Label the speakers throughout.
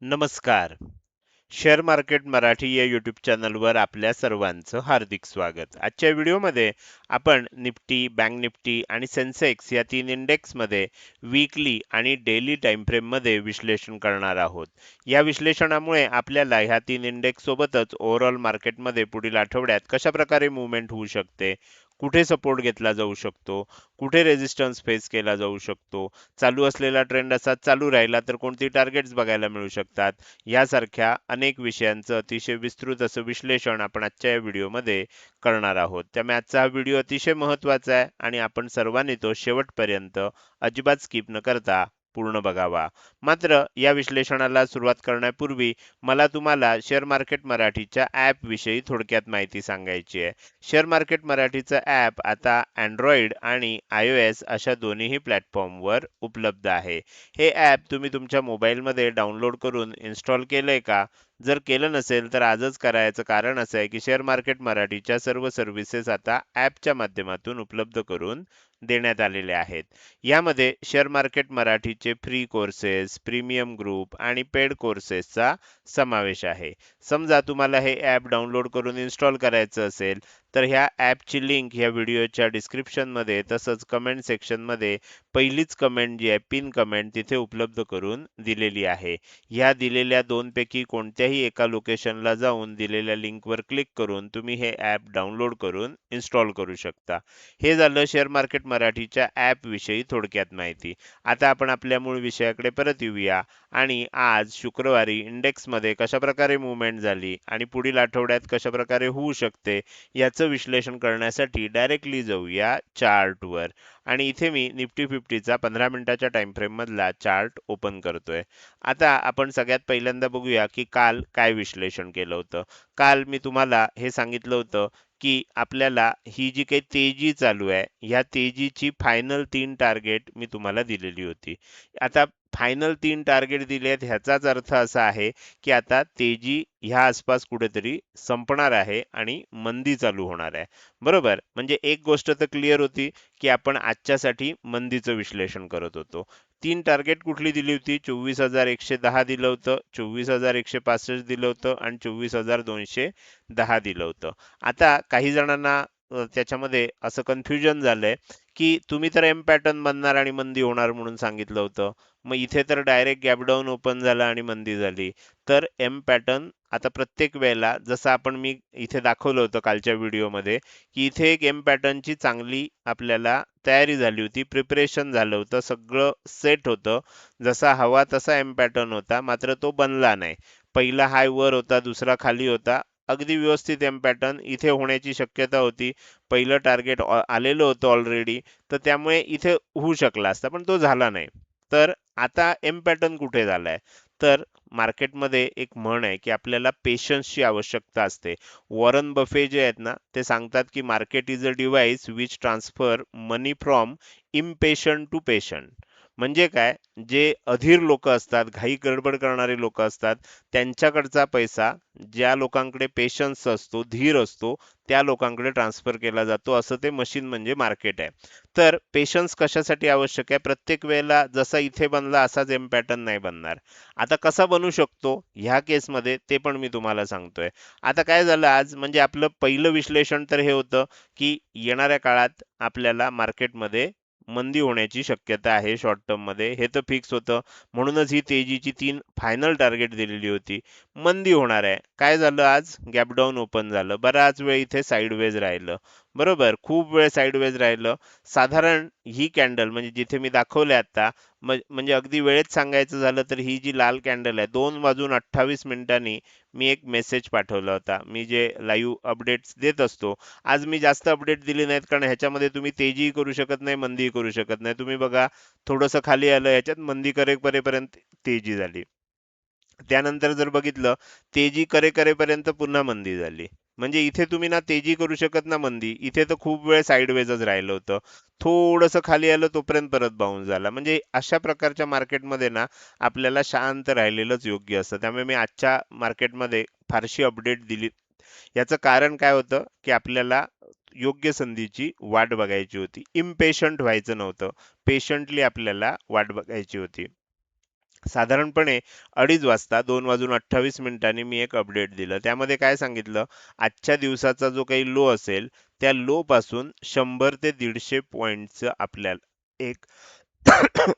Speaker 1: नमस्कार. Share market Marathi या YouTube चॅनलवर आपल्या सर्वांचं हार्दिक स्वागत. आजच्या व्हिडिओमध्ये आपण निफ्टी, बँक निफ्टी आणि सेन्सेक्स या 3 इंडेक्समध्ये वीकली आणि डेली टाइम फ्रेममध्ये विश्लेषण करणार आहोत. या विश्लेषणामुळे आपल्याला ह्या 3 इंडेक्स सोबतच ओव्हरऑल मार्केटमध्ये पुढील आठवड्यात कशा प्रकारे मूव्हमेंट होऊ शकते, कुठे सपोर्ट घेतला जाऊ शकतो, कुठे रेझिस्टन्स फेस केला जाऊ शकतो, चालू असलेला ट्रेंड असा चालू राहिला तर कोणती टार्गेट्स बघायला मिळू शकतात, यासारख्या अनेक विषयांचं अतिशय विस्तृत असं विश्लेषण आपण आजच्या या व्हिडिओमध्ये करणार आहोत. त्यामुळे आजचा हा व्हिडिओ अतिशय महत्त्वाचा आहे आणि आपण सर्वांनी तो शेवटपर्यंत अजिबात स्किप न करता पूर्ण बघावा. मात्र या विश्लेषणाला सुरुवात करण्यापूर्वी मला तुम्हाला शेअर मार्केट मराठीच्या ॲप विषयी थोडक्यात माहिती सांगायची आहे. शेअर मार्केट मराठीचं ॲप आता Android आणि iOS अशा दोन्हीही प्लॅटफॉर्मवर उपलब्ध आहे. हे ॲप तुम्ही तुमच्या मोबाईलमध्ये डाउनलोड करून इन्स्टॉल केलंय का? जर केलं नसेल तर आजच करायचं कारण असं आहे की शेअर मार्केट मराठीच्या सर्व सर्व्हिसेस आता ॲपच्या माध्यमातून उपलब्ध करून देण्यात आलेल्या आहेत. यामध्ये शेअर मार्केट मराठीचे फ्री कोर्सेस, प्रीमियम ग्रुप आणि पेड कोर्सेसचा समावेश आहे. समजा तुम्हाला हे ॲप डाउनलोड करून इन्स्टॉल करायचं असेल तर ह्या ॲपची लिंक ह्या व्हिडिओच्या डिस्क्रिप्शनमध्ये तसंच कमेंट सेक्शनमध्ये पहिलीच कमेंट जी आहे पिन कमेंट तिथे उपलब्ध करून दिलेली आहे. ह्या दिलेल्या दोनपैकी कोणत्याही एका लोकेशनला जाऊन दिलेल्या लिंकवर क्लिक करून तुम्ही हे ॲप डाउनलोड करून इन्स्टॉल करू शकता. हे झालं शेअर मार्केट मराठीच्या ॲप विषयी थोडक्यात माहिती. आता आपण आपल्या मूळ विषयाकडे परत येऊया आणि आज शुक्रवारी इंडेक्समध्ये कशाप्रकारे मूव्हमेंट झाली आणि पुढील आठवड्यात कशाप्रकारे होऊ शकते याचं विश्लेषण करण्यासाठी डायरेक्टली जाऊया चार्टवर. आणि इथे मी निफ्टी 50चा 15 मिनिटाच्या टाइम फ्रेम मधला चार्ट ओपन करतोय. आता आपण सगळ्यात पहिल्यांदा बघूया की काल काय विश्लेषण केलं होतं. काल मी तुम्हाला हे सांगितलं होतं की आपल्याला ही जी काही तेजी चालू आहे ह्या तेजीची फायनल 3 टार्गेट मी तुम्हाला दिलेली होती. आता फायनल 3 टार्गेट दिले आहेत ह्याचाच अर्थ असा आहे की आता तेजी ह्या आसपास कुठेतरी संपणार आहे आणि मंदी चालू होणार आहे. बरोबर? म्हणजे एक गोष्ट तर क्लिअर होती की आपण आजच्यासाठी मंदीचं विश्लेषण करत होतो. 3 टार्गेट कुठली दिली होती? 24,110 दिलं होतं, 24,165 दिलं होतं आणि 24,210 दिलं होतं. आता काही जणांना त्याच्यामध्ये असं कन्फ्युजन झालंय की तुम्ही तर एम पॅटर्न बनणार आणि मंदी होणार म्हणून सांगितलं होतं. मग इथे तर डायरेक्ट गॅप डाऊन ओपन झाला आणि मंदी झाली. तर एम पॅटर्न आता प्रत्येक वेळेला जसं मी इथे दाखवलं होतं कालच्या व्हिडिओमध्ये की इथे एक एम पॅटर्नची चांगली आपल्याला तयारी झाली होती, प्रिपरेशन झालं होतं, सगळं सेट होतं. जसा हवा तसा एम पॅटर्न होता, मात्र तो बनला नाही. पहिला हाय वर होता, दुसरा खाली होता. अगदी व्यवस्थित एम पॅटर्न इथे होण्याची शक्यता होती. पहिलं टार्गेट आलेलं होतं ऑलरेडी, तर त्यामुळे इथे होऊ शकला असता, पण तो झाला नाही. तर आता एम पॅटर्न कुठे झालाय? तर मार्केटमध्ये एक म्हण आहे की आपल्याला पेशन्सची आवश्यकता असते. वॉरन बफे जे आहेत ना ते सांगतात की market is a device which transfer money from impatient to patient. म्हणजे काय, जे अधीर लोक असतात, घाई गडबड करणारे लोक असतात, त्यांच्याकडचा पैसा ज्या लोकांकडे पेशन्स असतो, धीर असतो, त्या लोकांकडे ट्रान्सफर केला जातो. असं ते मशीन म्हणजे मार्केट आहे. तर पेशन्स कशासाठी आवश्यक आहे? प्रत्येक वेळेला जसा इथे बनला असाच एम पॅटर्न नाही बनणार. आता कसा बनू शकतो ह्या केसमध्ये ते पण मी तुम्हाला सांगतोय. आता काय झालं आज, म्हणजे आपलं पहिलं विश्लेषण तर हे होतं की येणाऱ्या काळात आपल्याला मार्केटमध्ये मंदी होण्याची शक्यता आहे शॉर्ट टर्म मध्ये, हे तर फिक्स होतं. म्हणूनच ही तेजीची 3 फायनल टार्गेट दिलेली होती. मंदी होणार आहे. काय झालं, आज गॅप डाऊन ओपन झालं, बराच वेळ इथे साईडवेज राहिलं. बरोबर, खूप वेळ साईडवेज राहिलं. साधारण ही कॅन्डल म्हणजे जिथे मी दाखवले आता, म्हणजे अगदी वेळेत सांगायचं झालं तर ही जी लाल कॅन्डल आहे 2:28 मी एक मेसेज पाठवला होता. मी जे लाईव्ह अपडेट्स देत असतो, आज मी जास्त अपडेट दिली नाहीत कारण ह्याच्यामध्ये तुम्ही तेजीही करू शकत नाही, मंदीही करू शकत नाही. तुम्ही बघा, थोडंसं खाली आलं, ह्याच्यात मंदी करेपर्यंत तेजी झाली. त्यानंतर जर बघितलं, तेजी करेपर्यंत पुन्हा मंदी झाली. म्हणजे इथे तुम्ही ना तेजी करू शकत ना मंदी. इथे तर खूप वेळ साईडवेजच राहिलं होतं. थोडंसं खाली आलं तोपर्यंत परत बाउन्स झाला. म्हणजे अशा प्रकारच्या मार्केटमध्ये ना आपल्याला शांत राहिलेलंच योग्य असतं. त्यामुळे मी आजच्या मार्केटमध्ये फारशी अपडेट दिली. याचं कारण काय होतं की आपल्याला योग्य संधीची वाट बघायची होती. इम्पेशंट व्हायचं नव्हतं. पेशंटली आपल्याला वाट बघायची होती. साधारणपणे 2:30 वाजता 2:28 मी एक अपडेट दिलं. त्यामध्ये काय सांगितलं, आजच्या दिवसाचा जो काही लो असेल, त्या लो पासून 100 ते 150 पॉइंटचं आपल्याला एक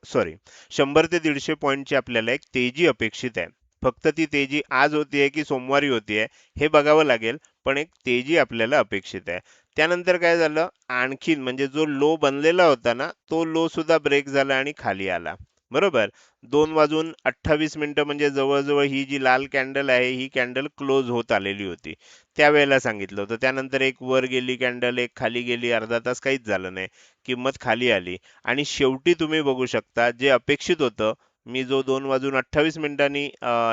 Speaker 1: सॉरी 100 ते 150 पॉइंटची आपल्याला एक तेजी अपेक्षित आहे. फक्त ती तेजी आज होतीये की सोमवारी होतीये हे बघावं लागेल, पण एक तेजी आपल्याला अपेक्षित आहे. त्यानंतर काय झालं, आणखीन म्हणजे जो लो बनलेला होता ना, तो लो सुद्धा ब्रेक झाला आणि खाली आला. बरोबर. 2:28 म्हणजे जवळ-जवळ ही जी लाल कॅन्डल आहे, ही कॅन्डल क्लोज होत आलेली होती. त्यावेळेला सांगितलं होतं. त्यानंतर एक वर गेली कॅन्डल, एक खाली गेली, अर्धा तास काहीच झालं नाही. किंमत खाली आली आणि शेवटी तुम्ही बघू शकता जे अपेक्षित होतं, मी जो 2:28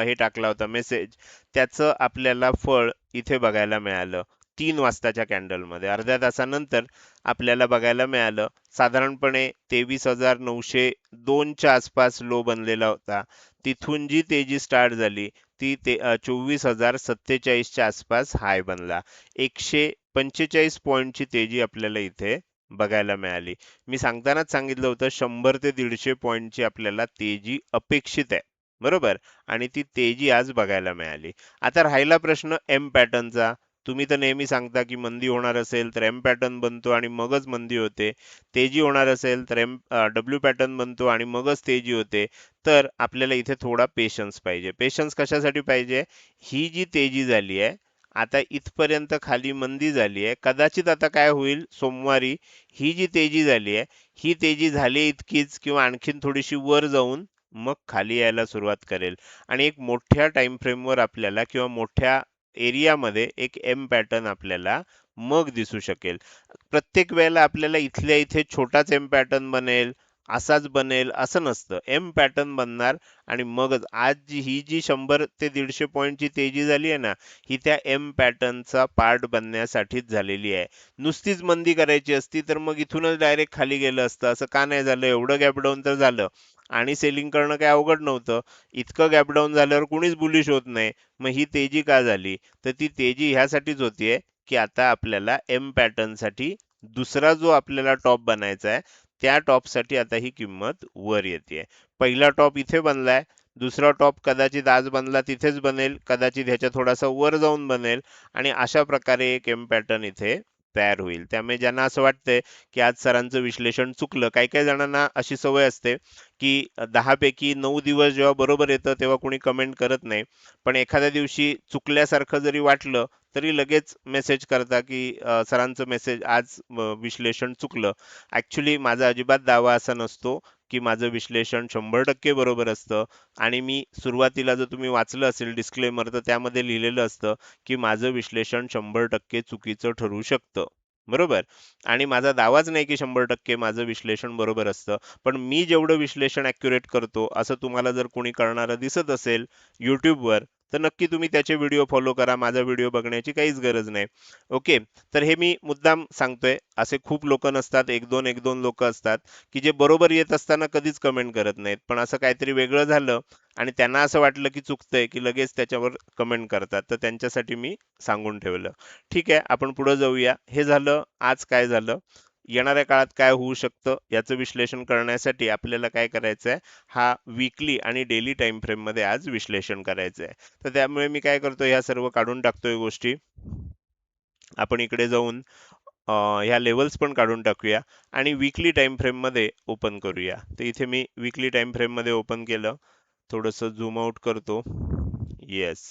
Speaker 1: हे टाकला होता मेसेज, त्याचं आपल्याला फळ इथे बघायला मिळालं. 3 वाजताच्या कॅन्डलमध्ये. अर्ध्या तासानंतर आपल्याला बघायला मिळालं साधारणपणे 23,902 च्या आसपास लो बनलेला होता. तिथून जी तेजी स्टार्ट झाली ती 24,047 च्या आसपास हाय बनला. 145 पॉइंटची तेजी आपल्याला इथे बघायला मिळाली. मी सांगतानाच सांगितलं होतं 100 ते 150 पॉइंटची आपल्याला तेजी अपेक्षित आहे. बरोबर. आणि ती तेजी आज बघायला मिळाली. आता राहिला प्रश्न एम पॅटर्नचा. तुम्ही तर नेहमी सांगता की मंदी होणार असेल तर एम पॅटर्न बनतो आणि मगच मंदी होते. तेजी होणार असेल तर डब्ल्यू पॅटर्न बनतो आणि मगच तेजी होते. तर आपल्याला इथे थोडा पेशन्स पाहिजे. पेशन्स कशासाठी पाहिजे? ही जी तेजी झाली आहे, आता इथपर्यंत खाली मंदी झाली आहे. कदाचित आता काय होईल सोमवारी ही जी तेजी झाली आहे, ही तेजी झाली इतकीच किंवा आणखीन थोडीशी वर जाऊन मग खाली यायला सुरुवात करेल आणि एक मोठ्या टाइम फ्रेमवर आपल्याला किंवा मोठ्या एरियामध्ये एक एम पॅटर्न आपल्याला मग दिसू शकेल. प्रत्येक वेळेला आपल्याला इथल्या इथे छोटाच एम पॅटर्न बनेल, असाच बनेल असं नसतं. एम पॅटर्न बनणार आणि मगच आज ही जी 100 ते 150 पॉइंटची तेजी झाली आहे ना, ही त्या एम पॅटर्नचा पार्ट बनण्यासाठीच झालेली आहे. नुसतीच मंदी करायची असती तर मग इथूनच डायरेक्ट खाली गेलं असतं. असं का नाही झालं? एवढं गॅप डाऊन तर झालं आणि सेलिंग करणं काही अवघड नव्हतं. इतकं गॅप डाऊन झाल्यावर कुणीच बुलिश होत नाही. मग ही तेजी का झाली? तर ती तेजी ह्यासाठीच होतीये की आता आपल्याला एम पॅटर्नसाठी दुसरा जो आपल्याला टॉप बनायचा आहे, त्या टॉपसाठी आता ही किंमत वर येते. पहिला टॉप इथे बनलाय, दुसरा टॉप कदाचित आज बनला तिथेच बनेल, कदाचित ह्याच्या थोडासा वर जाऊन बनेल आणि अशा प्रकारे एक एम पॅटर्न इथे तयार होईल. त्यामुळे ज्यांना असं वाटतंय की आज सरांचं विश्लेषण चुकलं, काही काही जणांना अशी सवय असते की 10 पैकी 9 दिवस जेव्हा बरोबर येतं तेव्हा कोणी कमेंट करत नाही. पण एखाद्या दिवशी चुकल्यासारखं जरी वाटलं तरी लगेच मेसेज करता की सरांचं मेसेज आज विश्लेषण चुकलं. ॲक्च्युली माझा अजिबात दावा असा नसतो की माझं विश्लेषण 100% बरोबर असतं आणि मी सुरुवातीला जर तुम्ही वाचलं असेल डिस्क्लेमर तर त्यामध्ये लिहिलेलं असतं की माझं विश्लेषण 100% चुकीचं ठरू शकतं. बरोबर. आणि माझा दावाच नाही की 100% माझं विश्लेषण बरोबर असतं. पण मी जेवढं विश्लेषण ॲक्युरेट करतो असं तुम्हाला जर कोणी करणारं दिसत असेल YouTubeवर तर नक्की तुम्ही त्याचे व्हिडिओ फॉलो करा. माझा व्हिडिओ बघण्याची काहीच गरज नाही. ओके. तर हे मी मुद्दाम सांगतोय. असे खूप लोक नसतात, एक दोन लोक असतात की जे बरोबर येत असताना कधीच कमेंट करत नाहीत. पण असं काहीतरी वेगळं झालं आणि त्यांना असं वाटलं की चुकतंय की लगेच त्याच्यावर कमेंट करतात. तर त्यांच्यासाठी मी सांगून ठेवलं. ठीक आहे, आपण पुढे जाऊया. हे झालं आज काय झालं. येणाऱ्या काळात काय होऊ शकतं याचं विश्लेषण करण्यासाठी आपल्याला काय करायचं आहे, हा वीकली आणि डेली टाइम फ्रेम मध्ये आज विश्लेषण करायचं आहे. तर त्यामुळे मी काय करतो, ह्या सर्व काढून टाकतोय गोष्टी. आपण इकडे जाऊन ह्या लेवल्स पण काढून टाकूया आणि वीकली टाइम फ्रेम मध्ये ओपन करूया. तर इथे मी वीकली टाइम फ्रेम मध्ये ओपन केलं. थोडंसं झूम आउट करतो. येस.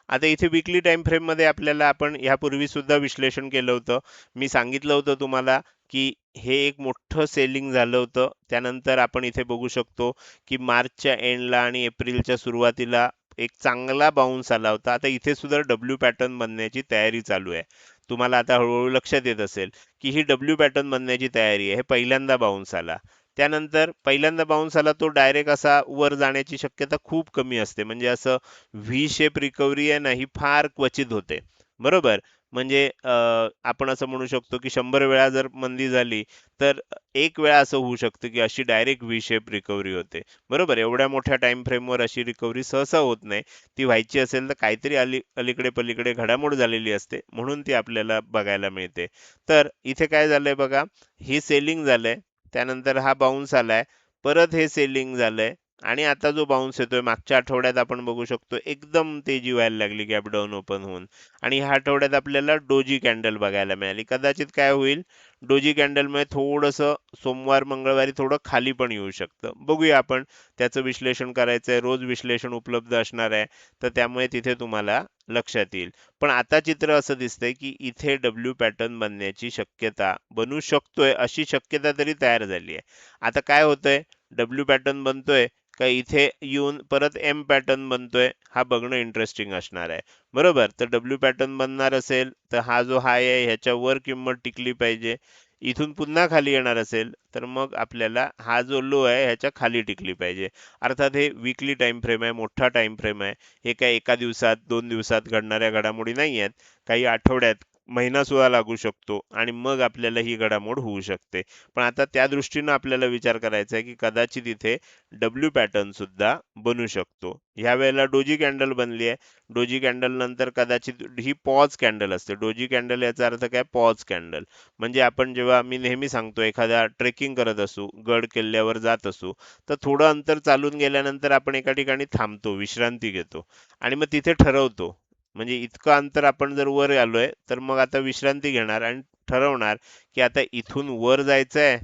Speaker 1: आता इथे वीकली टाइम फ्रेम मध्ये आपल्याला आपण ह्यापूर्वी सुद्धा विश्लेषण केलं होतं. मी सांगितलं होतं तुम्हाला की हे एक मोठं सेलिंग झालं होतं. त्यानंतर आपण इथे बघू शकतो की मार्चच्या एंडला आणि एप्रिलच्या सुरुवातीला एक चांगला बाउन्स आला होता. आता इथे सुद्धा डब्ल्यू पॅटर्न बनण्याची तयारी चालू आहे. तुम्हाला आता हळूहळू लक्षात येत असेल की ही डब्ल्यू पॅटर्न बनण्याची तयारी आहे. हे पहिल्यांदा बाउन्स आला. त्यानंतर पहिल्यांदा बाउन्स आला तो डायरेक्ट असा वर जाण्याची शक्यता खूप कमी असते. म्हणजे असं व्ही शेप रिकव्हरी आहे ना, ही फार क्वचित होते. बरोबर. म्हणजे आपण असं म्हणू शकतो की 100 वेळा जर मंदी झाली तर एक वेळा असं होऊ शकतं की अशी डायरेक्ट व्ही शेप रिकव्हरी होते. बरोबर. एवढ्या मोठ्या टाइम फ्रेमवर अशी रिकव्हरी सहसा होत नाही. ती व्हायची असेल तर काहीतरी अलीकडे पलीकडे घडामोड झालेली असते, म्हणून ती आपल्याला बघायला मिळते. तर इथे काय झालंय बघा, ही सेलिंग झालंय, त्यानंतर हा बाउन्स आलाय, परत हे सेलिंग झालंय आणि आता जो बाउन्स येतोय मागच्या आठवड्यात आपण बघू शकतो एकदम तेजी व्हायला लागली गॅप डाऊन ओपन होऊन. आणि ह्या आठवड्यात आपल्याला डोजी कॅन्डल बघायला मिळाली. कदाचित काय होईल, डोजी कॅन्डलमुळे थोडंसं सोमवार मंगळवारी थोडं खाली पण येऊ शकतं. बघूया आपण, त्याचं विश्लेषण करायचंय, रोज विश्लेषण उपलब्ध असणार आहे, तर त्यामुळे तिथे तुम्हाला लक्षात येईल. पण आता चित्र असं दिसतंय की इथे डब्ल्यू पॅटर्न बनण्याची शक्यता, बनू शकतोय अशी शक्यता तरी तयार झाली आहे. आता काय होतंय, डब्ल्यू पॅटर्न बनतोय का इथे येऊन परत एम पॅटर्न बनतोय, हा बघणं इंटरेस्टिंग असणार आहे. बरोबर, तर डब्ल्यू पॅटर्न बनणार असेल तर हा जो हाय आहे ह्याच्यावर किंमत टिकली पाहिजे. इथून पुन्हा खाली येणार असेल तर मग आपल्याला हा जो लो आहे ह्याच्या खाली टिकली पाहिजे. अर्थात हे वीकली टाइम फ्रेम आहे, मोठा टाइम फ्रेम आहे. हे काय एका दिवसात 2 दिवसात घडणाऱ्या घडामोडी नाही आहेत. काही आठवड्यात, महिना सुद्धा लागू शकतो आणि मग आपल्याला ही घडामोड होऊ शकते. पण आता त्या दृष्टीनं आपल्याला विचार करायचा आहे की कदाचित इथे डब्ल्यू पॅटर्न सुद्धा बनू शकतो. ह्या वेळेला डोजी कॅन्डल बनली आहे. डोजी कॅन्डल नंतर कदाचित ही पॉज कॅन्डल असते. डोजी कॅन्डल याचा अर्थ काय, पॉज कॅन्डल. म्हणजे आपण जेव्हा, मी नेहमी सांगतो, एखाद्या ट्रेकिंग करत असू, गड किल्ल्यावर जात असू, तर थोडं अंतर चालून गेल्यानंतर आपण एका ठिकाणी थांबतो, विश्रांती घेतो आणि मग तिथे ठरवतो. म्हणजे इतकं अंतर आपण जर वर आलोय तर मग आता विश्रांती घेणार आणि ठरवणार की आता इथून वर जायचंय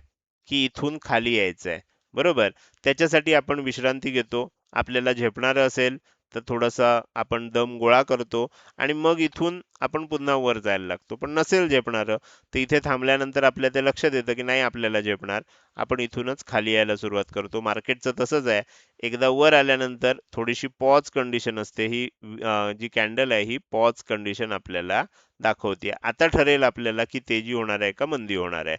Speaker 1: की इथून खाली यायचंय. बरोबर, त्याच्यासाठी आपण विश्रांती घेतो. आपल्याला झेपणारं असेल तर थोडासा आपण दम गोळा करतो आणि मग इथून आपण पुन्हा वर जायला लागतो. पण नसेल झेपणारं तर इथे थांबल्यानंतर आपल्या ते लक्षात येतं की नाही आपल्याला झेपणार, आपण इथूनच खाली यायला सुरुवात करतो. मार्केटचं तसंच आहे. एकदा वर आल्यानंतर थोडीशी पॉज कंडिशन असते. ही जी कॅन्डल आहे ही पॉज कंडिशन आपल्याला दाखवते. आता ठरेल आपल्याला की तेजी होणार आहे का मंदी होणार आहे.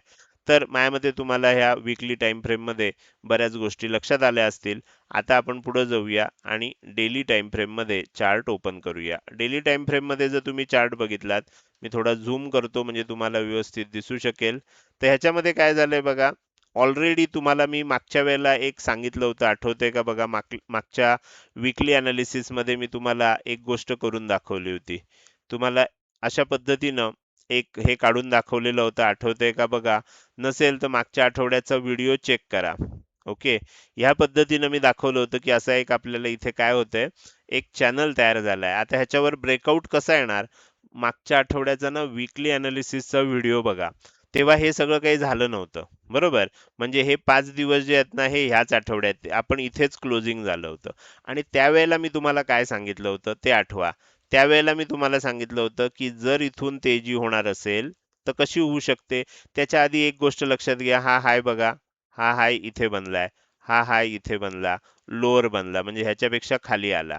Speaker 1: तर माझ्या मते तुम्हाला ह्या वीकली टाइम फ्रेम मध्ये बऱ्याच गोष्टी लक्षात आल्या असतील. आता आपण पुढे जाऊया आणि डेली टाइम फ्रेम मध्ये चार्ट ओपन करूया. डेली टाइम फ्रेम मध्ये जर तुम्ही चार्ट बघितलात, मी थोडा झूम करतो म्हणजे तुम्हाला व्यवस्थित दिसू शकेल. तर ह्याच्यामध्ये काय झालंय बघा, ऑलरेडी तुम्हाला मी मागच्या वेळेला एक सांगितलं होतं, आठवतंय का बघा, मागच्या वीकली अनालिसिस मध्ये मी तुम्हाला एक गोष्ट करून दाखवली होती. तुम्हाला अशा पद्धतीनं एक हे काढून दाखवलेलं होतं, आठवतंय का बघा. नसेल तर मागच्या आठवड्याचा व्हिडिओ चेक करा. ओके, ह्या पद्धतीनं मी दाखवलं होतं की असं एक आपल्याला इथे काय होतंय, एक चॅनल तयार झालाय. आता ह्याच्यावर ब्रेकआउट कसा येणार, मागच्या आठवड्याचा ना वीकली अनालिसिसचा व्हिडिओ बघा. तेव्हा हे सगळं काही झालं नव्हतं. बरोबर, म्हणजे हे 5 दिवस जे आहेत ना, हे ह्याच आठवड्यात आपण इथेच क्लोजिंग झालं होतं. आणि त्यावेळेला मी तुम्हाला काय सांगितलं होतं ते आठवा. त्यावेळेला मी तुम्हाला सांगितलं होतं की जर इथून तेजी होणार असेल तर कशी होऊ शकते. त्याच्या आधी एक गोष्ट लक्षात घ्या, हा हाय बघा, हा हाय इथे बनलाय, हा हाय इथे बनला, लोअर बनला म्हणजे ह्याच्यापेक्षा खाली आला.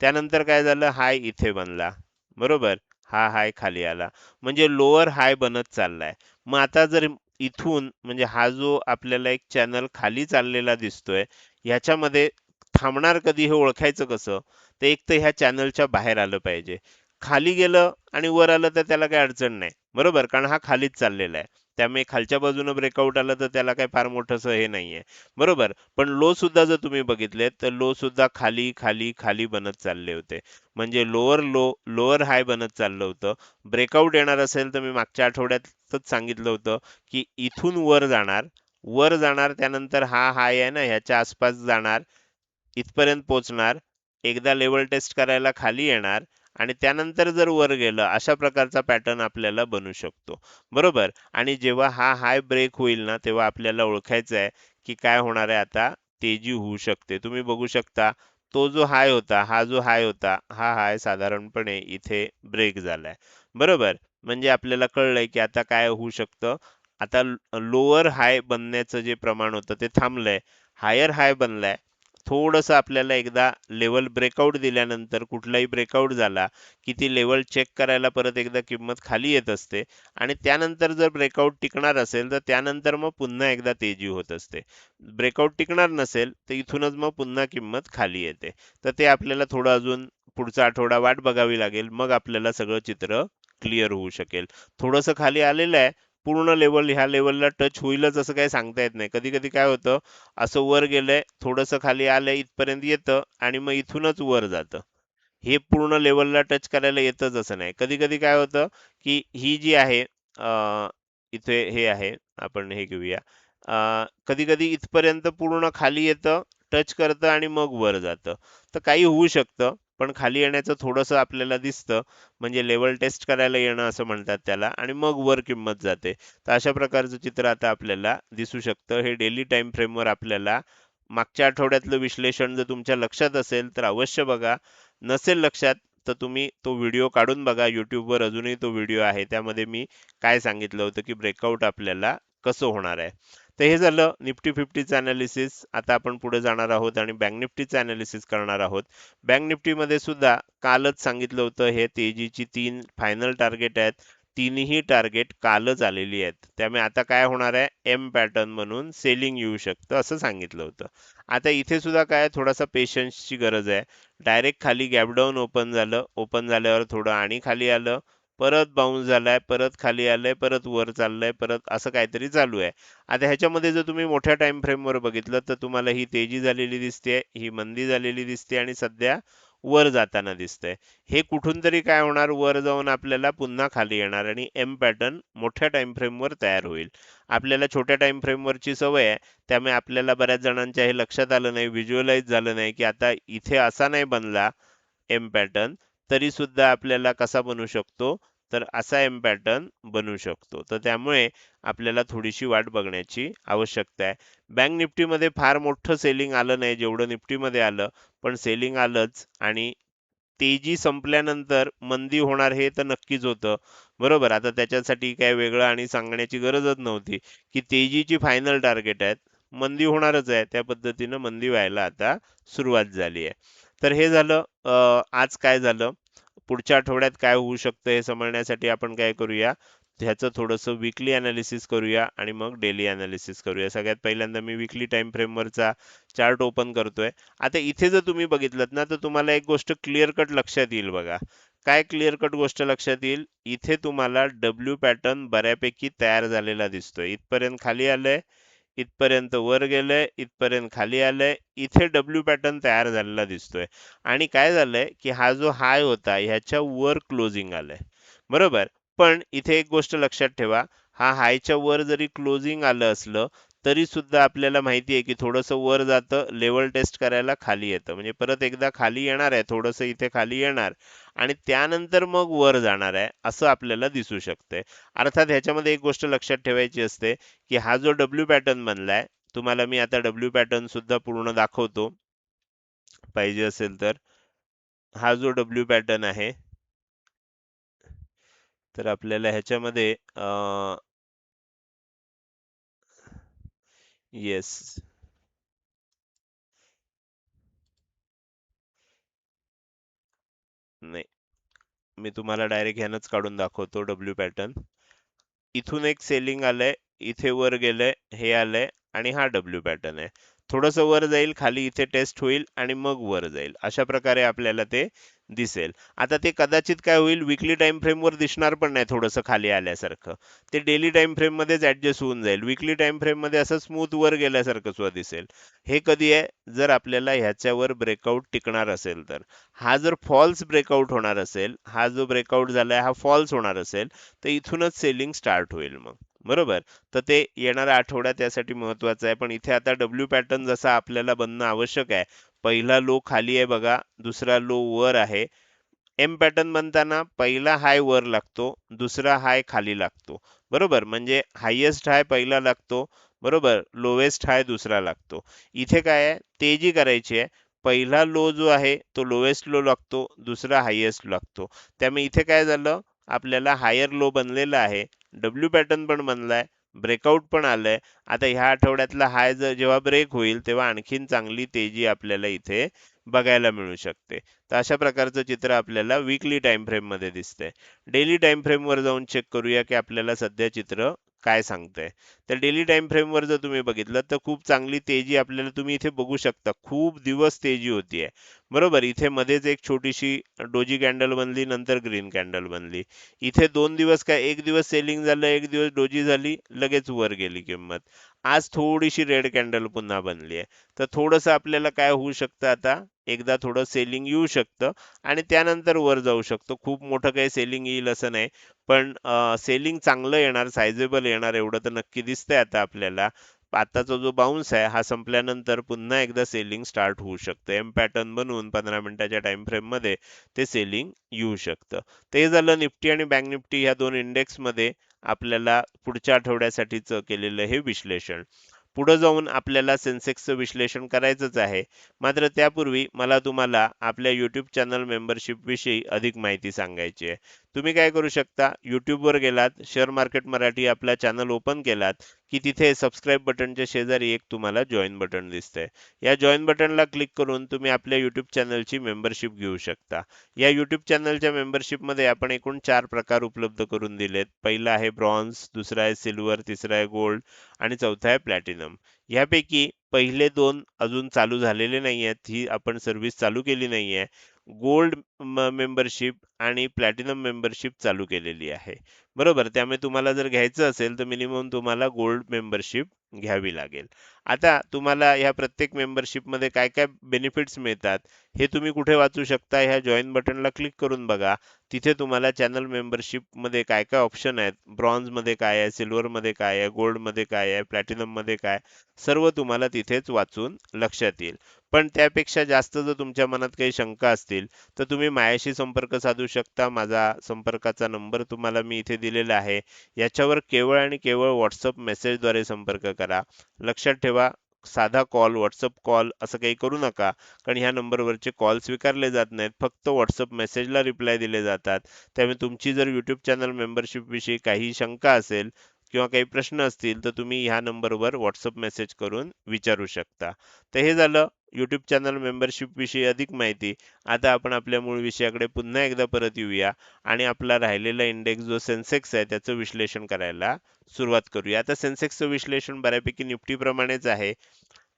Speaker 1: त्यानंतर काय झालं, हाय इथे बनला. बरोबर, हा हाय खाली आला, म्हणजे लोअर हाय बनत चाललाय. मग आता जर इथून, म्हणजे हा जो आपल्याला एक चॅनल खाली चाललेला दिसतोय, ह्याच्यामध्ये थांबणार कधी हे ओळखायचं कसं, तर एक तर ह्या चॅनलच्या बाहेर आलं पाहिजे. खाली गेलं आणि वर आलं तर त्याला काही अडचण नाही. बरोबर, कारण हा खालीच चाललेला आहे. त्यामुळे खालच्या बाजूनं ब्रेकआउट आलं तर त्याला काही फार मोठंसं हे नाहीये. बरोबर, पण लो सुद्धा जर तुम्ही बघितले तर लो सुद्धा खाली खाली खाली बनत चालले होते. म्हणजे लोअर लो लोअर हाय बनत चाललं होतं. ब्रेकआउट येणार असेल तर मी मागच्या आठवड्यातच सांगितलं होतं की इथून वर जाणार, वर जाणार, त्यानंतर हा हाय आहे ना ह्याच्या आसपास जाणार, इथपर्यंत पोहोचणार, एकदा लेवल टेस्ट करायला खाली येणार आणि त्यानंतर जर वर गेलं, अशा प्रकारचा पॅटर्न आपल्याला बनू शकतो. बरोबर, आणि जेव्हा हा हाय ब्रेक होईल ना तेव्हा आपल्याला ओळखायचं आहे की काय होणार आहे, आता तेजी होऊ शकते. तुम्ही बघू शकता, तो जो हाय होता, हा जो हाय होता, हा हाय साधारणपणे इथे ब्रेक झालाय. बरोबर, म्हणजे आपल्याला कळलंय की आता काय होऊ शकतं. आता लोअर हाय बनण्याचं जे प्रमाण होतं ते थांबलंय, हायर हाय बनलाय. थोडंसं आपल्याला एकदा लेवल ब्रेकआउट दिल्यानंतर, कुठलाही ब्रेकआउट झाला की ती लेवल चेक करायला परत एकदा किंमत खाली येत असते आणि त्यानंतर जर ब्रेकआउट टिकणार असेल तर त्यानंतर मग पुन्हा एकदा तेजी होत असते. ब्रेकआउट टिकणार नसेल तर इथूनच मग पुन्हा किंमत खाली येते. तर ते आपल्याला थोडं अजून पुढचा आठवडा वाट बघावी लागेल, मग आपल्याला सगळं चित्र क्लिअर होऊ शकेल. थोडंसं खाली आलेलं आहे, पूर्ण लेवल ह्या लेवलला टच होईलच असं काही सांगता येत नाही. कधी कधी काय होतं, असं वर गेलंय, थोडंसं खाली आलंय, इथपर्यंत येतं आणि मग इथूनच वर जातं. हे पूर्ण लेवलला टच करायला येतच असं नाही. कधी कधी काय होतं की ही जी आहे, इथे हे आहे, आपण हे घेऊया, कधी कधी इथपर्यंत पूर्ण खाली येतं, टच करतं आणि मग वर जातं. तर काही होऊ शकतं, पण खाली येण्याचं थोडंसं आपल्याला दिसतं, म्हणजे लेवल टेस्ट करायला येणं असं म्हणतात त्याला, आणि मग वर किंमत जाते. तर अशा प्रकारचं चित्र आता आपल्याला दिसू शकतं. हे डेली टाइम फ्रेमवर आपल्याला मागच्या आठवड्यातलं विश्लेषण जर तुमच्या लक्षात असेल तर अवश्य बघा. नसेल लक्षात तर तुम्ही तो व्हिडिओ काढून बघा. YouTubeवर अजूनही तो व्हिडिओ आहे. त्यामध्ये मी काय सांगितलं होतं की ब्रेकआउट आपल्याला कसं होणार आहे. तर हे झालं निफ्टी 50चं अनालिसिस. आता आपण पुढे जाणार आहोत आणि बँक निफ्टीचं अनालिसिस करणार आहोत. बँक निफ्टीमध्ये सुद्धा कालच सांगितलं होतं, हे तेजीची 3 फायनल टार्गेट आहेत. तिन्ही टार्गेट कालच आलेली आहेत. त्यामुळे आता काय होणार आहे, एम पॅटर्न म्हणून सेलिंग येऊ शकतं असं सांगितलं होतं. आता इथे सुद्धा काय थोडासा पेशन्सची गरज आहे. डायरेक्ट खाली गॅप डाऊन ओपन झालं, ओपन झाल्यावर थोडं आणि खाली आलं, परत बाउन्स झालाय, परत खाली आलंय, परत वर चाललंय, परत असं काहीतरी चालू आहे. आता ह्याच्यामध्ये जर तुम्ही मोठ्या टाइम फ्रेमवर बघितलं तर तुम्हाला ही तेजी झालेली दिसते, ही मंदी झालेली दिसते आणि सध्या वर जाताना दिसतंय. हे कुठून तरी काय होणार, वर जाऊन आपल्याला पुन्हा खाली येणार आणि एम पॅटर्न मोठ्या टाइम फ्रेमवर तयार होईल. आपल्याला छोट्या टाइम फ्रेमवरची सवय आहे, त्यामुळे आपल्याला बऱ्याच जणांच्या हे लक्षात आलं नाही, व्हिज्युअलाइज झालं नाही की आता इथे असा नाही बनला एम पॅटर्न, तरी सुद्धा आपल्याला कसा बनू शकतो, तर असा एम पॅटर्न बनू शकतो. तर त्यामुळे आपल्याला थोडीशी वाट बघण्याची आवश्यकता आहे. बँक निफ्टीमध्ये फार मोठं सेलिंग आलं नाही जेवढं निफ्टीमध्ये आलं, पण सेलिंग आलंच आणि तेजी संपल्यानंतर मंदी होणार हे तर नक्कीच होतं. बरोबर. आता त्याच्यासाठी काय वेगळं आणि सांगण्याची गरजच नव्हती, की तेजीची फायनल टार्गेट आहेत. मंदी होणारच आहे. त्या पद्धतीनं मंदी व्हायला आता सुरुवात झाली आहे. तर हे झालं आज काय झालं. पुढच्या आठवड्यात काय होऊ शकतं हे समजण्यासाठी आपण काय करूया, ह्याचं थोडंसं वीकली अनालिसिस करूया आणि मग डेली अनालिसिस करूया. सगळ्यात पहिल्यांदा मी वीकली टाइम फ्रेमवरचा चार्ट ओपन करतोय. आता इथे जर तुम्ही बघितलं ना तर तुम्हाला एक गोष्ट क्लिअर कट लक्षात येईल बघा. काय क्लिअर कट गोष्ट लक्षात येईल, इथे तुम्हाला डब्ल्यू पॅटर्न बऱ्यापैकी तयार झालेला दिसतोय. इथपर्यंत खाली आलंय, इथपर्यंत वर गेलंय, इथपर्यंत खाली आलंय, इथे डब्ल्यू पॅटर्न तयार झालेला दिसतोय. आणि काय झालंय की हा जो हाय होता ह्याच्या वर क्लोजिंग आलंय. बरोबर. पण इथे एक गोष्ट लक्षात ठेवा, हा हायच्या वर जरी क्लोजिंग आलं असलं तरी सुद्धा आपल्याला माहिती आहे की थोडंसं वर जातं, लेवल टेस्ट करायला खाली येतं, म्हणजे परत एकदा खाली येणार आहे, थोडंसं इथे खाली येणार आणि त्यानंतर मग वर जाणार आहे असं आपल्याला दिसू शकतंय. अर्थात ह्याच्यामध्ये एक गोष्ट लक्षात ठेवायची असते की हा जो डब्ल्यू पॅटर्न बनलाय, तुम्हाला मी आता डब्ल्यू पॅटर्न सुद्धा पूर्ण दाखवतो पाहिजे असेल तर. हा जो डब्ल्यू पॅटर्न आहे, तर आपल्याला ह्याच्यामध्ये येस, नाही, मी तुम्हाला डायरेक्ट ह्यानंच काढून दाखवतो डब्ल्यू पॅटर्न. इथून एक सेलिंग आलंय, इथे वर गेलंय, हे आलंय आणि हा डब्ल्यू पॅटर्न आहे. थोडंसं वर जाईल, खाली इथे टेस्ट होईल आणि मग वर जाईल. अशा प्रकारे आपल्याला ते दिसेल. आता ते कदाचित काय होईल, विकली टाइम फ्रेमवर दिसणार पण नाही थोडंसं खाली आल्यासारखं. ते डेली टाइम फ्रेम मध्येच ऍडजस्ट होऊन जाईल. विकली टाइम फ्रेम मध्ये असं स्मूथ वर गेल्यासारखं सुद्धा दिसेल. हे कधी आहे, जर आपल्याला ह्याच्यावर ब्रेकआउट टिकणार असेल तर. हा जर फॉल्स ब्रेकआउट होणार असेल, हा जो ब्रेकआउट झालाय हा फॉल्स होणार असेल, तर इथूनच सेलिंग स्टार्ट होईल मग. बरोबर. तर ते येणारा आठवडा त्यासाठी महत्वाचा आहे. पण इथे आता डब्ल्यू पॅटर्न जसा आपल्याला बनणं आवश्यक आहे. पहिला लो खाली आहे बघा, दुसरा लो वर आहे. एम पॅटर्न बनताना पहिला हाय वर लागतो, दुसरा हाय खाली लागतो. बरोबर. म्हणजे हायेस्ट हाय पहिला लागतो, बरोबर, लोएस्ट हाय दुसरा लागतो. इथे काय आहे, तेजी करायची आहे. पहिला लो जो आहे तो लोएस्ट लो लागतो, दुसरा हायेस्ट लागतो. त्यामुळे इथे काय झालं, आपल्याला हायर लो बनलेला आहे, डब्ल्यू पॅटर्न पण बनलाय, ब्रेकआउट पण आलंय. आता ह्या आठवड्यातला हाय जेव्हा ब्रेक होईल तेव्हा आणखीन चांगली तेजी आपल्याला इथे बघायला मिळू शकते. तर अशा प्रकारचं चित्र आपल्याला वीकली टाइम फ्रेम मध्ये दिसतंय. डेली टाइम फ्रेम वर जाऊन चेक करूया की आपल्याला सध्या चित्र काय सांगतंय. तर डेली टाइम फ्रेम वर जर तुम्ही बघितलं तर खूप चांगली तेजी आपल्याला तुम्ही इथे बघू शकता. खूप दिवस तेजी होतीये. बरोबर. इथे मध्येच एक छोटीशी डोजी कॅन्डल बनली, नंतर ग्रीन कॅन्डल बनली. इथे 2 दिवस काय, एक दिवस सेलिंग झालं, एक दिवस डोजी झाली, लगेच वर गेली किंमत. आज थोडीशी रेड कॅन्डल पुन्हा बनली आहे. तर थोडंसं आपल्याला काय होऊ शकतं, आता एकदा थोडं सेलिंग येऊ शकतं आणि त्यानंतर वर जाऊ शकतो. खूप मोठं काही सेलिंग येईल असं नाही, पण सेलिंग चांगलं येणार, सायझेबल येणार एवढं तर नक्की दिसतंय आता आपल्याला. आताचा जो बाउन्स आहे हा संपल्यानंतर पुन्हा एकदा सेलिंग स्टार्ट होऊ शकतं. एम पॅटर्न बनवून 15 मिनिटाच्या टाइम फ्रेम मध्ये ते सेलिंग येऊ शकतं. ते झालं निफ्टी आणि बँक निफ्टी ह्या दोन इंडेक्स मध्ये आपल्याला पुढच्या आठवड्यासाठीचं केलेलं हे विश्लेषण. पुढे जाऊन आपल्याला सेन्सेक्सचं विश्लेषण करायचंच आहे. मात्र त्यापूर्वी मला तुम्हाला आपल्या YouTube चॅनल मेंबरशिप विषयी अधिक माहिती सांगायची आहे. तुम्ही काय करू शकता, YouTubeवर गेलात, शेअर मार्केट मराठी आपला चॅनल ओपन केलात की तिथे सबस्क्राईब बटनच्या शेजारी एक तुम्हाला जॉईन बटन दिसतंय. या जॉईन बटनला क्लिक करून तुम्ही आपल्या YouTube चॅनलची मेंबरशिप घेऊ शकता. या YouTube चॅनलच्या मेंबरशिपमध्ये आपण एकूण 4 प्रकार उपलब्ध करून दिलेत. पहिला आहे ब्रॉन्झ, दुसरा आहे सिल्वर, तिसरा आहे गोल्ड आणि चौथा आहे प्लॅटिनम. यापैकी पहिले दोन अजून चालू झालेले नाही आहेत. ही आपण सर्व्हिस चालू केली नाही आहे. गोल्ड मेंबरशिप आणि प्लॅटिनम मेंबरशिप चालू केलेली आहे. बरोबर, त्यामुळे तुम्हाला जर घ्यायचं असेल तर मिनिमम तुम्हाला गोल्ड मेंबरशिप घ्यावी लागेल. आता तुम्हाला ह्या प्रत्येक मेंबरशिपमध्ये काय काय बेनिफिट्स मिळतात हे तुम्ही कुठे वाचू शकता, ह्या जॉईन बटनला क्लिक करून बघा. तिथे तुम्हाला चॅनल मेंबरशिपमध्ये काय काय ऑप्शन आहेत, ब्रॉन्झमध्ये काय आहे, सिल्वरमध्ये काय आहे, गोल्डमध्ये काय आहे, प्लॅटिनममध्ये काय, सर्व तुम्हाला तिथेच वाचून लक्षात येईल. पण त्यापेक्षा जास्त जर तुमच्या मनात काही शंका असतील तर तुम्ही माझ्याशी संपर्क साधू शकता. माझा संपर्काचा नंबर तुम्हाला मी इथे दिलेला आहे. याच्यावर केवळ आणि केवळ व्हॉट्सअप मेसेजद्वारे संपर्क करा. लक्षात ठेवा, साधा कॉल, व्हॉट्सअप कॉल असं काही करू नका, कारण ह्या नंबरवरचे कॉल स्वीकारले जात नाहीत. फक्त व्हॉट्सअप मेसेजला रिप्लाय दिले जातात. त्यामुळे तुमची जर YouTube चॅनल मेंबरशिप विषयी काही शंका असेल किंवा काही प्रश्न असतील तर तुम्ही ह्या नंबरवर व्हॉट्सअप मेसेज करून विचारू शकता. तर हे झालं YouTube चॅनल मेंबरशिप विषयी अधिक माहिती. आता आपण आपल्या मूळ विषयाकडे पुन्हा एकदा परत येऊया आणि आपला राहिलेला इंडेक्स जो सेन्सेक्स आहे त्याचं विश्लेषण करायला सुरुवात करूया. आता सेन्सेक्सचं विश्लेषण बऱ्यापैकी निफ्टीप्रमाणेच आहे.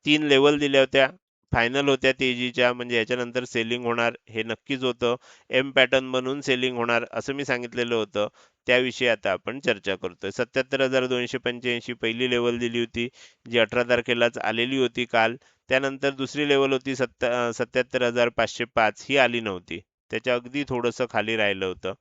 Speaker 1: 3 लेवल दिल्या होत्या, फायनल होत्या तेजीच्या, म्हणजे याच्यानंतर सेलिंग होणार हे नक्कीच होतं. एम पॅटर्न बनून सेलिंग होणार असं मी सांगितलेलं होतं. त्याविषयी आता आपण चर्चा करतोय. 77,285 पहिली लेवल दिली होती, जी 18 तारखेलाच आलेली होती काल. त्यानंतर दुसरी लेवल होती 77,505, ही आली नव्हती. त्याच्या अगदी थोडंसं खाली राहिलं होतं.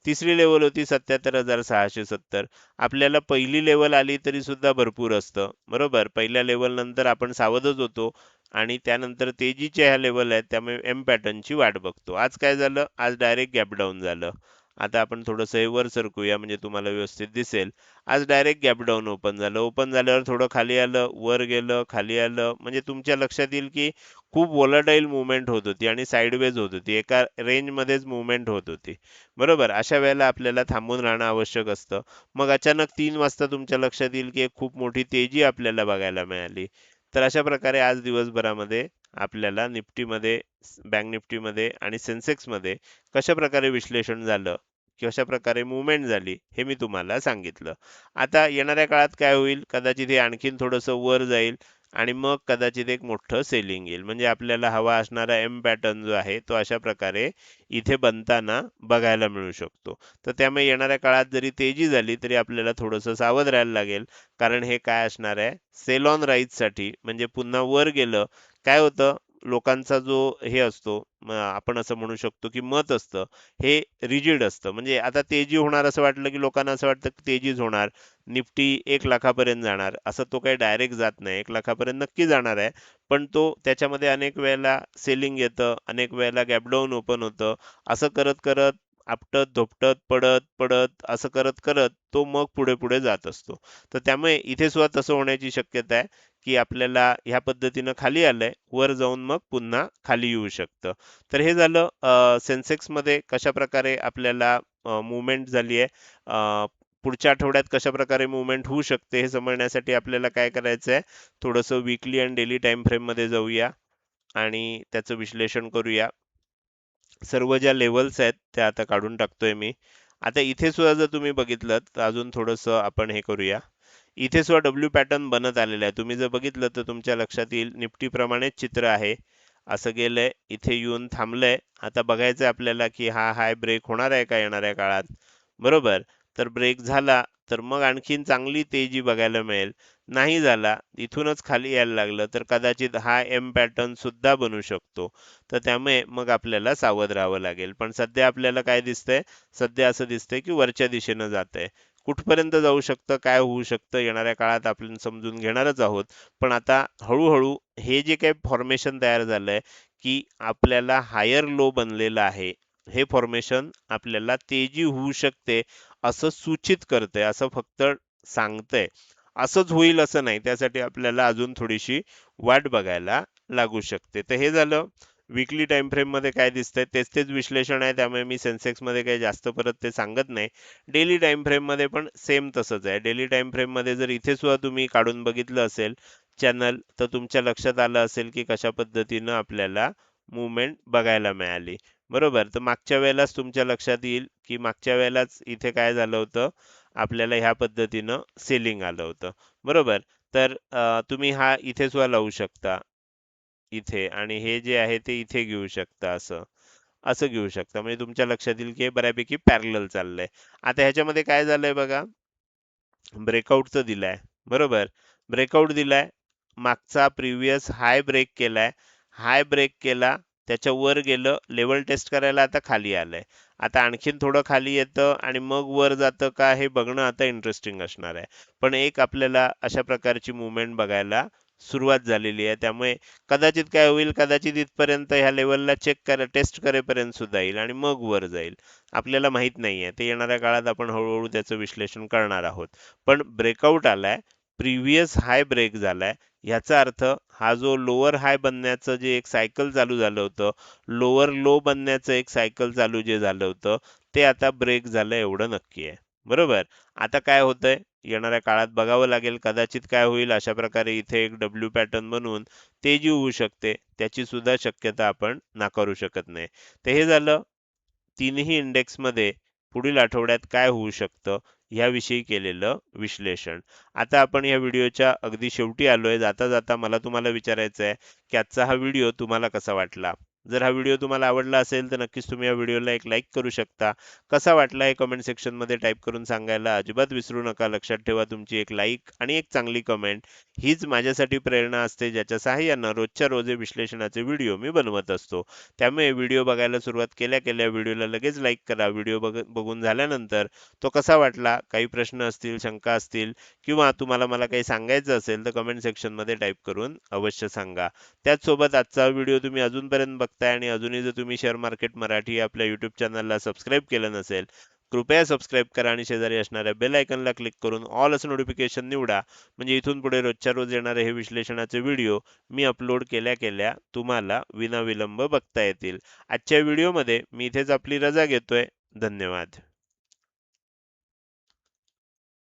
Speaker 1: तिसरी लेवल होती 77,670. आपल्याला पहिली लेवल आली तरी सुद्धा भरपूर असतं. बरोबर, पहिल्या लेवल नंतर आपण सावधच होतो आणि त्यानंतर तेजीच्या ह्या लेवल आहेत, त्यामुळे एम पॅटर्नची वाट बघतो. आज काय झालं, आज डायरेक्ट गॅप डाऊन झालं. आता आपण थोडंसं हे वर सरकूया म्हणजे तुम्हाला व्यवस्थित दिसेल. आज डायरेक्ट गॅप डाऊन ओपन झालं. ओपन झाल्यावर थोडं खाली आलं, वर गेलं, खाली आलं, म्हणजे तुमच्या लक्षात येईल की खूप व्होलाटाईल मुवमेंट होत होती आणि साईडवेज होत होती. एका रेंजमध्येच मुवमेंट होत होती. बरोबर, अशा वेळेला आपल्याला थांबून राहणं आवश्यक असतं. मग अचानक 3 वाजता तुमच्या लक्षात येईल की एक खूप मोठी तेजी आपल्याला बघायला मिळाली. तर अशा प्रकारे आज दिवसभरामध्ये आपल्याला निफ्टीमध्ये, बँक निफ्टीमध्ये आणि सेन्सेक्समध्ये कशा प्रकारे विश्लेषण झालं, कशा प्रकारे मुवमेंट झाली हे मी तुम्हाला सांगितलं. आता येणाऱ्या काळात काय होईल, कदाचित हे आणखीन थोडंसं वर जाईल आणि मग कदाचित एक मोठं सेलिंग येईल. म्हणजे आपल्याला हवा असणारा एम पॅटर्न जो आहे तो अशा प्रकारे इथे बनताना बघायला मिळू शकतो. तर त्यामुळे येणाऱ्या काळात जरी तेजी झाली तरी आपल्याला थोडंसं सावध राहायला लागेल, कारण हे काय असणार आहे, सेल ऑन राईजसाठी. म्हणजे पुन्हा वर गेलं, काय होतं, लोकांचा जो हे असतो, आपण असं म्हणू शकतो की मत असतं, हे रिजिड असतं. म्हणजे आता तेजी होणार असं वाटलं की लोकांना असं वाटतं की तेजीच होणार, निफ्टी 1,00,000पर्यंत जाणार. असं तो काही डायरेक्ट जात नाही, 1,00,000पर्यंत नक्की जाणार आहे. पण तो त्याच्यामध्ये अनेक वेळेला सेलिंग येतं, अनेक वेळेला गॅप डाऊन ओपन होतं. असं करत करत, आपटत धोपटत, पडत पडत, असं करत करत तो मग पुढे पुढे जात असतो. तर त्यामुळे इथे सुद्धा तसं होण्याची शक्यता आहे की आपल्याला ह्या पद्धतीनं खाली आलंय, वर जाऊन मग पुन्हा खाली येऊ शकतं. तर हे झालं सेन्सेक्समध्ये कशा प्रकारे आपल्याला मुवमेंट झाली आहे. पुढच्या आठवड्यात कशा प्रकारे मुवमेंट होऊ शकते हे समजण्यासाठी आपल्याला काय करायचं आहे, थोडंसं वीकली आणि डेली टाइम फ्रेममध्ये जाऊया आणि त्याचं विश्लेषण करूया. सर्व ज्या लेवल्स आहेत त्या आता काढून टाकतोय मी. आता इथे सुद्धा जर तुम्ही बघितलं तर अजून थोडंसं आपण हे करूया. इथे सुद्धा डब्ल्यू पॅटर्न बनत आलेला आहे. तुम्ही जर बघितलं तर तुमच्या लक्षात येईल निफ्टी प्रमाणेच चित्र आहे. असं गेलंय, इथे येऊन थांबलंय. आता बघायचं आपल्याला की हा हाय ब्रेक होणार आहे का येणाऱ्या काळात. बरोबर, तर ब्रेक झाला तर मग आणखीन चांगली तेजी बघायला मिळेल. नाही झाला, इथूनच खाली यायला लागलं तर कदाचित हा एम पॅटर्न सुद्धा बनू शकतो. तर त्यामुळे मग आपल्याला सावध राहावं लागेल. पण सध्या आपल्याला काय दिसतंय, सध्या असं दिसतंय की वरच्या दिशेनं जात आहे. कुठपर्यंत जाऊ शकतं, काय होऊ शकतं येणाऱ्या काळात आपण समजून घेणारच आहोत. पण आता हळूहळू हे जे काही फॉर्मेशन तयार झालंय, की आपल्याला हायर लो बनलेलं आहे, हे फॉर्मेशन आपल्याला तेजी होऊ शकते असं सूचित करतंय, असं फक्त सांगतंय. असंच होईल असं नाही, त्यासाठी आपल्याला अजून थोडीशी वाट बघायला लागू शकते. तर हे झालं वीकली टाइम फ्रेम मध्ये काय दिसतंय, तेच तेच विश्लेषण आहे, त्यामुळे मी सेन्सेक्स मध्ये काही जास्त परत ते सांगत नाही. डेली टाइम फ्रेम मध्ये पण सेम तसंच आहे. डेली टाइम फ्रेम मध्ये जर इथे सुद्धा तुम्ही काढून बघितलं असेल चॅनल, तर तुमच्या लक्षात आलं असेल की कशा पद्धतीनं आपल्याला मुवमेंट बघायला मिळाली. बरोबर. तर मागच्या वेळेलाच तुमच्या लक्षात येईल की मागच्या वेळेलाच इथे काय झालं होतं, आपल्याला ह्या पद्धतीनं सेलिंग आलं होतं. बरोबर. तर तुम्ही हा इथे सुद्धा लावू शकता इथे, आणि हे जे आहे ते इथे घेऊ शकता, असं असं घेऊ शकता. म्हणजे तुमच्या लक्षात येईल की हे बऱ्यापैकी पॅरलल चाललंय. आता ह्याच्यामध्ये काय झालंय बघा, ब्रेकआउटचं दिलाय. बरोबर. ब्रेकआउट दिलाय, मागचा प्रिव्हियस हाय ब्रेक केलाय, हाय ब्रेक केला, त्याच्या वर गेलं, लेवल टेस्ट करायला आता खाली आलंय. आता आणखीन थोडं खाली येतं आणि मग वर जातं का, हे बघणं आता इंटरेस्टिंग असणार आहे. पण एक आपल्याला अशा प्रकारची मुवमेंट बघायला सुरुवात झालेली आहे. त्यामुळे कदाचित काय होईल, कदाचित इथपर्यंत ह्या लेवलला चेक करा, टेस्ट करेपर्यंत सुद्धा येईल आणि मग वर जाईल. आपल्याला माहित नाहीये, ते येणाऱ्या काळात आपण हळूहळू त्याचं विश्लेषण करणार आहोत. पण ब्रेकआउट आलाय, प्रिव्हियस हाय ब्रेक झालाय, ह्याचा अर्थ हा जो लोअर हाय बनण्याचं जे एक सायकल चालू झालं होतं, लोअर लो बनण्याचं एक सायकल चालू जे झालं होतं, ते आता ब्रेक झालं एवढं नक्की आहे. बरोबर. आता काय होतंय, येणाऱ्या काळात बघावं लागेल. कदाचित काय होईल, अशा प्रकारे इथे एक डब्ल्यू पॅटर्न बनवून तेजी होऊ शकते, त्याची सुद्धा शक्यता आपण नाकारू शकत नाही. तर हे झालं तीनही इंडेक्समध्ये पुढील आठवड्यात काय होऊ शकतं ह्याविषयी केलेलं विश्लेषण. आता आपण या व्हिडिओच्या अगदी शेवटी आलोय. जाता जाता मला तुम्हाला विचारायचं आहे की आजचा हा व्हिडिओ तुम्हाला कसा वाटला. जर हा व्हिडिओ तुम्हाला आवडला असेल तर नक्कीच तुम्ही या व्हिडिओला एक लाईक करू शकता. कसा वाटला हे कमेंट सेक्शनमध्ये टाईप करून सांगायला अजिबात विसरू नका. लक्षात ठेवा, तुमची एक लाईक आणि एक चांगली कमेंट हीच माझ्यासाठी प्रेरणा असते, ज्याच्या सहाय्यानं रोजच्या रोज हे विश्लेषणाचे व्हिडिओ मी बनवत असतो. त्यामुळे व्हिडिओ बघायला सुरुवात केल्या केल्या व्हिडिओला लगेच लाईक करा. व्हिडिओ बघून झाल्यानंतर तो कसा वाटला, काही प्रश्न असतील, शंका असतील, किंवा तुम्हाला मला काही सांगायचं असेल तर कमेंट सेक्शनमध्ये टाईप करून अवश्य सांगा. त्याचसोबत आजचा व्हिडिओ तुम्ही अजूनपर्यंत बघताय आणि अजूनही जर तुम्ही शेअर मार्केट मराठी या आपल्या यूट्यूब चॅनलला सबस्क्राईब केलं नसेल, कृपया सबस्क्राईब करा आणि शेजारी असणाऱ्या बेल आयकॉनला क्लिक करून ऑल असं नोटिफिकेशन निवडा. म्हणजे इथून पुढे रोजच्या रोज येणारे हे विश्लेषणाचे व्हिडिओ मी अपलोड केल्या केल्या तुम्हाला विनाविलंब बघता येतील. आजच्या व्हिडिओमध्ये मी इथेच आपली रजा घेतोय. धन्यवाद.